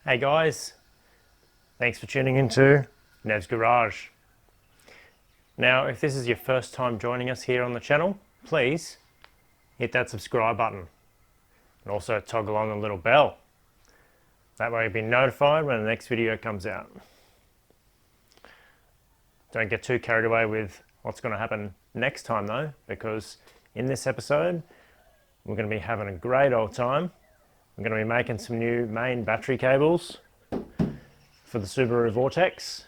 Hey guys, thanks for tuning into Nev's Garage. Now, if this is your first time joining us here on the channel, please hit that subscribe button and also toggle on the little bell. That way you'll be notified when the next video comes out. Don't get too carried away with what's going to happen next time though, because in this episode, we're going to be having a great old time. We're going to be making some new main battery cables for the Subaru Vortex.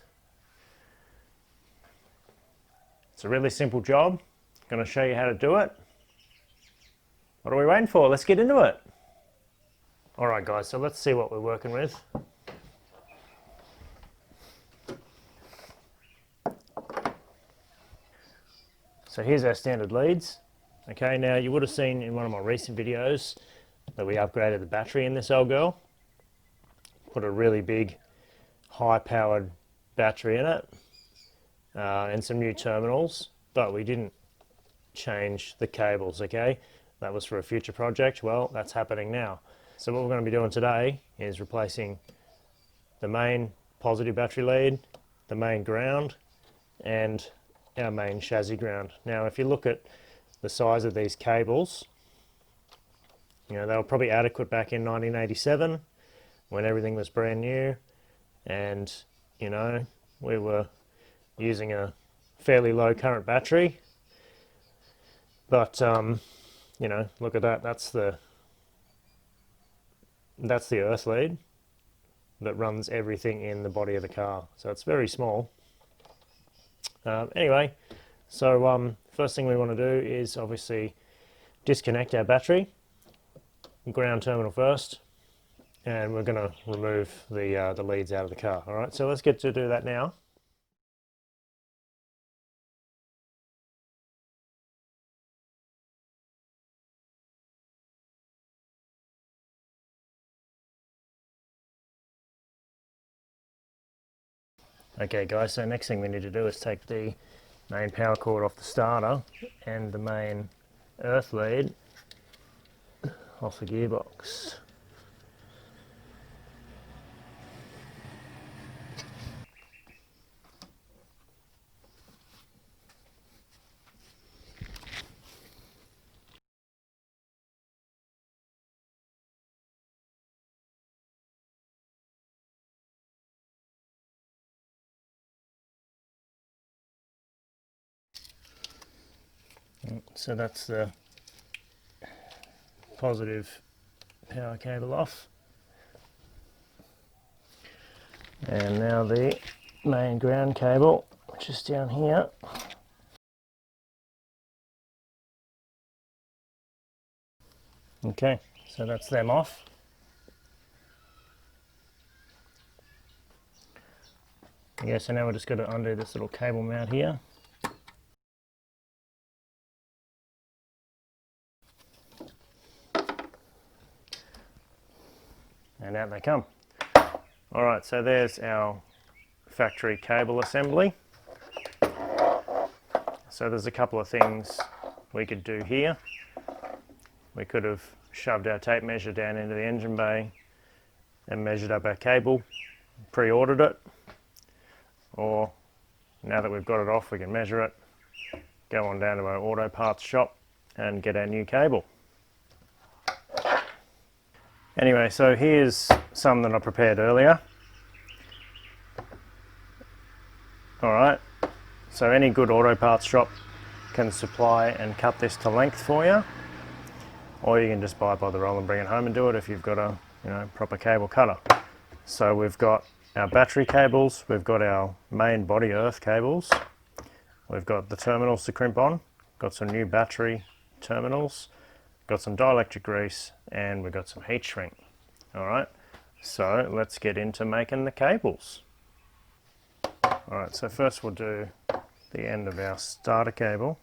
It's a really simple job. I'm going to show you how to do it. What are we waiting for? Let's get into it. Alright guys, so let's see what we're working with. So here's our standard leads. Okay, now you would have seen in one of my recent videos that we upgraded the battery in this old girl. Put a really big, high-powered battery in it and some new terminals, but we didn't change the cables, okay? That was for a future project. Well, that's happening now. So what we're going to be doing today is replacing the main positive battery lead, the main ground, and our main chassis ground. Now, if you look at the size of these cables, you know, they were probably adequate back in 1987 when everything was brand new, and you know, we were using a fairly low current battery. But you know, look at that. That's the earth lead that runs everything in the body of the car. So it's very small. Anyway, so first thing we want to do is obviously disconnect our battery. Ground terminal first, and we're going to remove the leads out of the car. All right, so let's get to do that now. Okay guys, so next thing we need to do is take the main power cord off the starter and the main earth lead off the gearbox. So that's the positive power cable off. And now the main ground cable, which is down here. Okay, so that's them off. Yeah, so now we're just going to undo this little cable mount here. And out they come. Alright, so there's our factory cable assembly. So there's a couple of things we could do here. We could have shoved our tape measure down into the engine bay and measured up our cable, pre-ordered it. Or now that we've got it off, we can measure it, go on down to our auto parts shop and get our new cable. Anyway, so here's some that I prepared earlier. Alright, so any good auto parts shop can supply and cut this to length for you, or you can just buy it by the roll and bring it home and do it if you've got a proper cable cutter. So we've got our battery cables, we've got our main body earth cables, we've got the terminals to crimp on, got some new battery terminals, got some dielectric grease, and we've got some heat shrink. Alright, so let's get into making the cables. Alright, so first we'll do the end of our starter cable.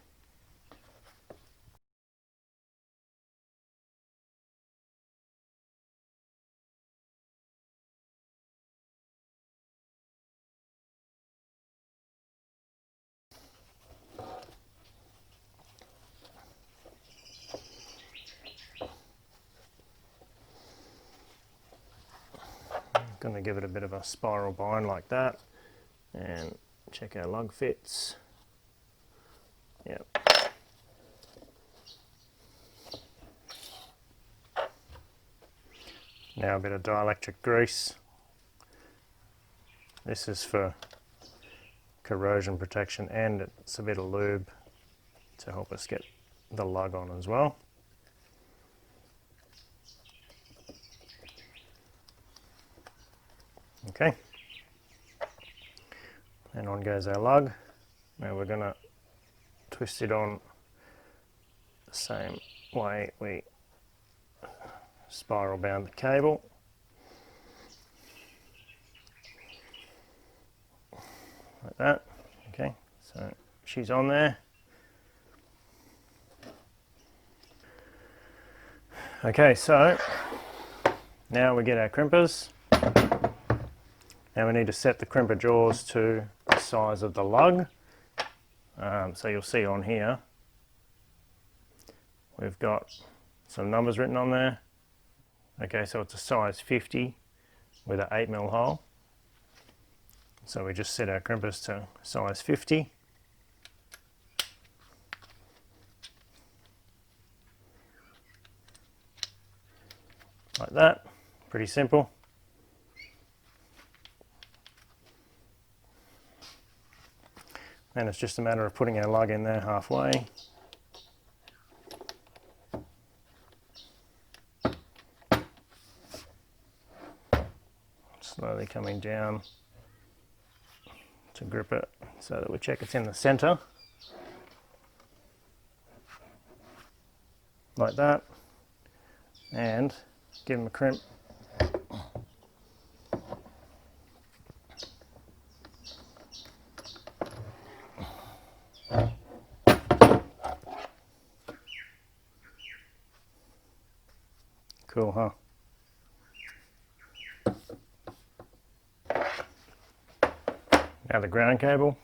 going to give it a bit of a spiral bind like that, and check our lug fits. Yep. Now a bit of dielectric grease. This is for corrosion protection, and it's a bit of lube to help us get the lug on as well. Okay, and on goes our lug. Now we're going to twist it on the same way we spiral bound the cable. Like that. Okay, so she's on there. Okay, so now we get our crimpers. Now we need to set the crimper jaws to the size of the lug. So you'll see on here, we've got some numbers written on there. Okay, so it's a size 50 with an 8mm hole. So we just set our crimpers to size 50. Like that, pretty simple. And it's just a matter of putting our lug in there halfway. Slowly coming down to grip it so that we check it's in the center. Like that. And give them a crimp. Cool, huh? Now the ground cable.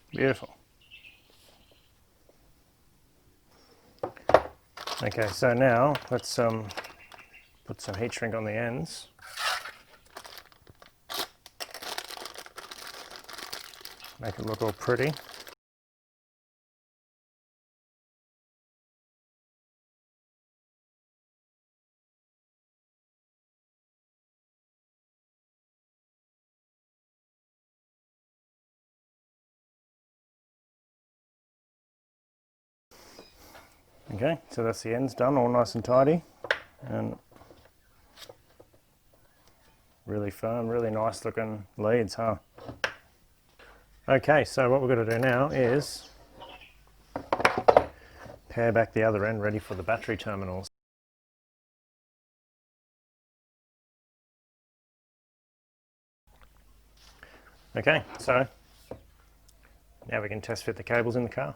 Beautiful. Okay, so now let's put some heat shrink on the ends. Make it look all pretty. Okay, so that's the ends done, all nice and tidy, and really firm, really nice looking leads, huh? Okay, so what we're going to do now is pair back the other end, ready for the battery terminals. Okay, so now we can test fit the cables in the car.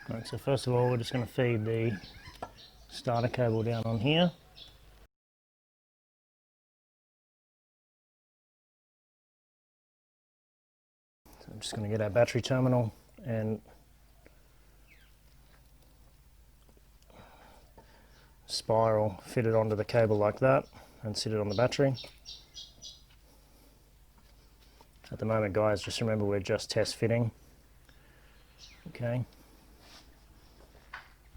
Right, so first of all, we're just going to feed the starter cable down on here. So I'm just going to get our battery terminal and spiral fit it onto the cable like that and sit it on the battery. At the moment, guys, just remember we're just test fitting. Okay.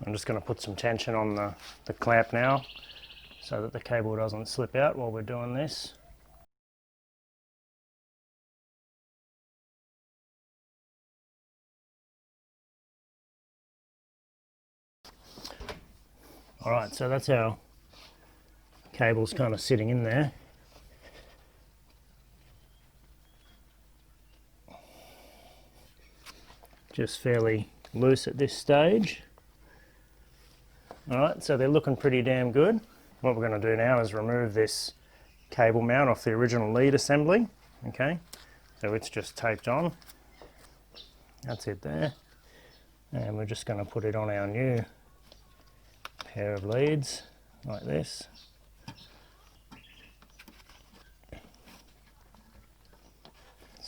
I'm just going to put some tension on the clamp now so that the cable doesn't slip out while we're doing this. Alright, so that's our cable's kind of sitting in there. Just fairly loose at this stage. Alright, so they're looking pretty damn good. What we're going to do now is remove this cable mount off the original lead assembly. Okay, so it's just taped on. That's it there. And we're just going to put it on our new pair of leads like this.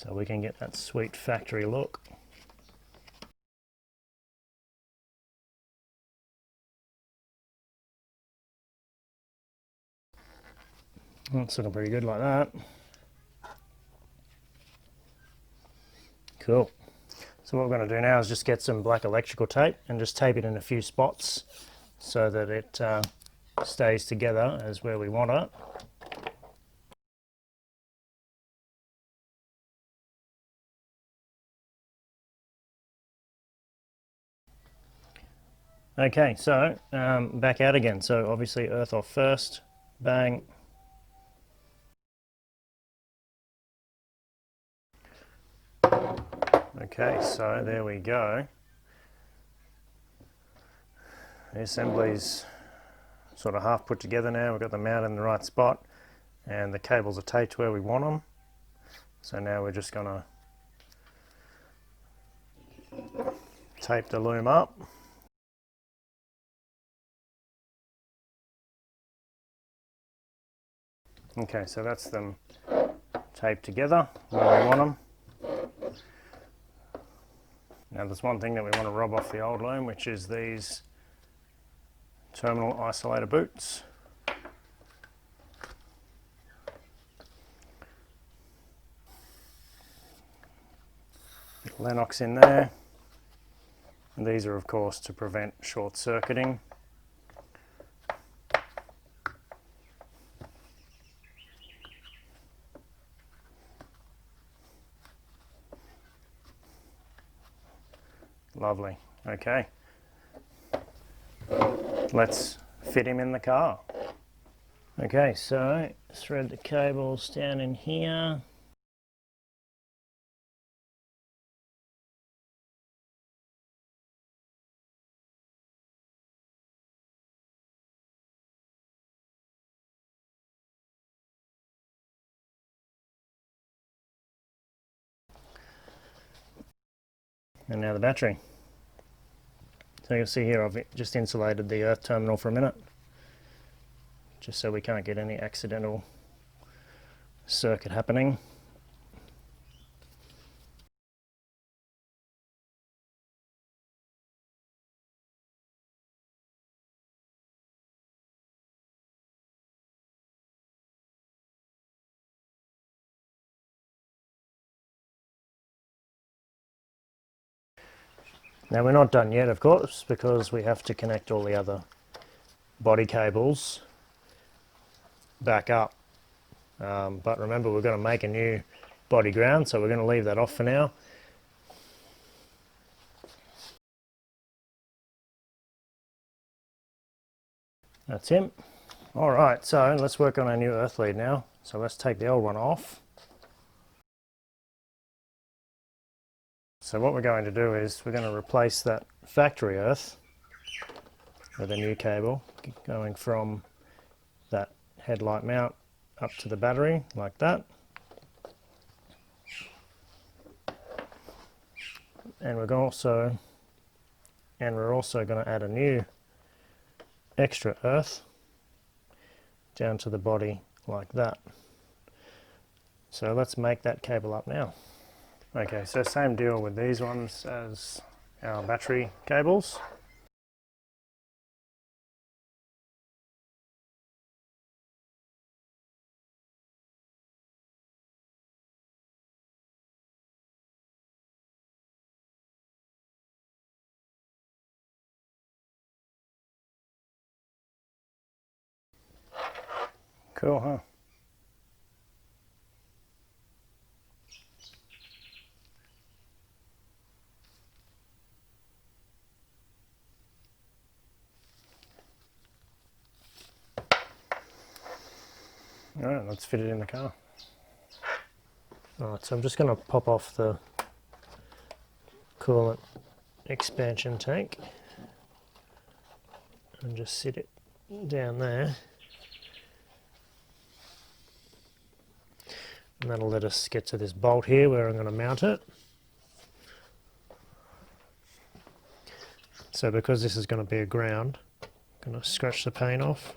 so we can get that sweet factory look. That's looking pretty good like that. Cool. So what we're going to do now is just get some black electrical tape and just tape it in a few spots so that it stays together as where we want it. Okay, so back out again. So obviously earth off first, bang. Okay, so there we go. The assembly's sort of half put together now. We've got the mount in the right spot and the cables are taped where we want them. So now we're just going to tape the loom up. Okay, so that's them taped together where we want them. Now there's one thing that we want to rob off the old loom, which is these terminal isolator boots. Lennox in there. And these are of course to prevent short circuiting. Lovely. Okay. Let's fit him in the car. Okay, so thread the cables down in here. And now the battery. So you'll see here I've just insulated the earth terminal for a minute, just so we can't get any accidental circuit happening. Now we're not done yet, of course, because we have to connect all the other body cables back up. But remember, we're going to make a new body ground, so we're going to leave that off for now. That's him. All right, so let's work on our new earth lead now. So let's take the old one off. So what we're going to do is we're going to replace that factory earth with a new cable going from that headlight mount up to the battery like that. And we're also going to add a new extra earth down to the body like that. So let's make that cable up now. Okay, so same deal with these ones as our battery cables. Cool, huh? Alright, let's fit it in the car. Alright, so I'm just going to pop off the coolant expansion tank and just sit it down there. And that'll let us get to this bolt here where I'm going to mount it. So because this is going to be a ground, I'm going to scratch the paint off.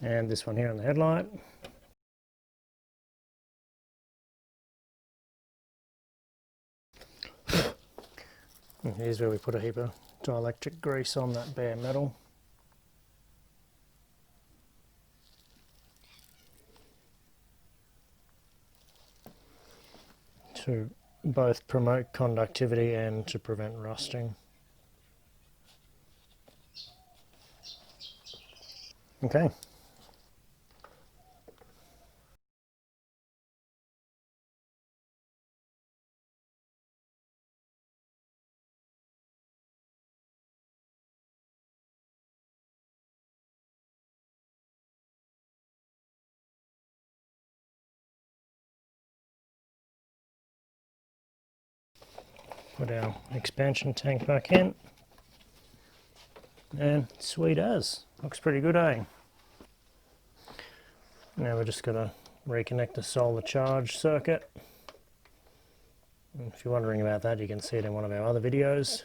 and this one here on the headlight. And here's where we put a heap of dielectric grease on that bare metal. To both promote conductivity and to prevent rusting. Okay. Put our expansion tank back in. And sweet as. Looks pretty good, eh? Now we're just going to reconnect the solar charge circuit. And if you're wondering about that, you can see it in one of our other videos.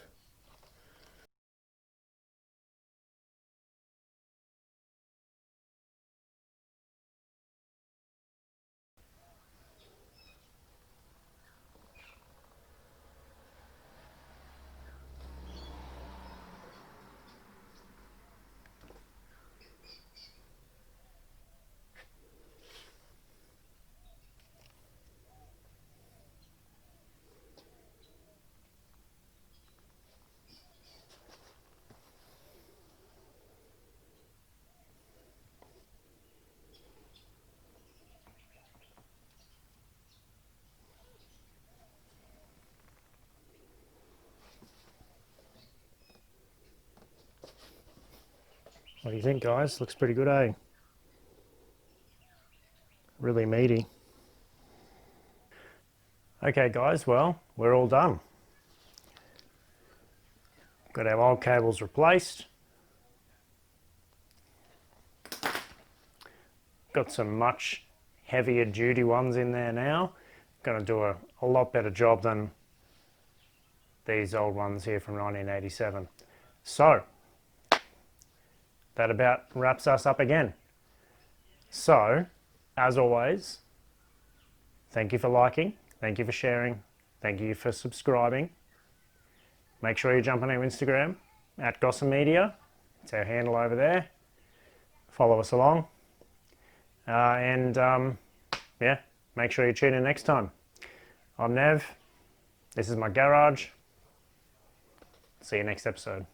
What do you think, guys? Looks pretty good, eh? Really meaty. Okay guys, well, we're all done. Got our old cables replaced. Got some much heavier duty ones in there now. Going to do a lot better job than these old ones here from 1987. So, that about wraps us up again. So, as always, thank you for liking, thank you for sharing, thank you for subscribing. Make sure you jump on our Instagram, @GossMedia. It's our handle over there. Follow us along. Yeah, make sure you tune in next time. I'm Nev. This is my garage. See you next episode.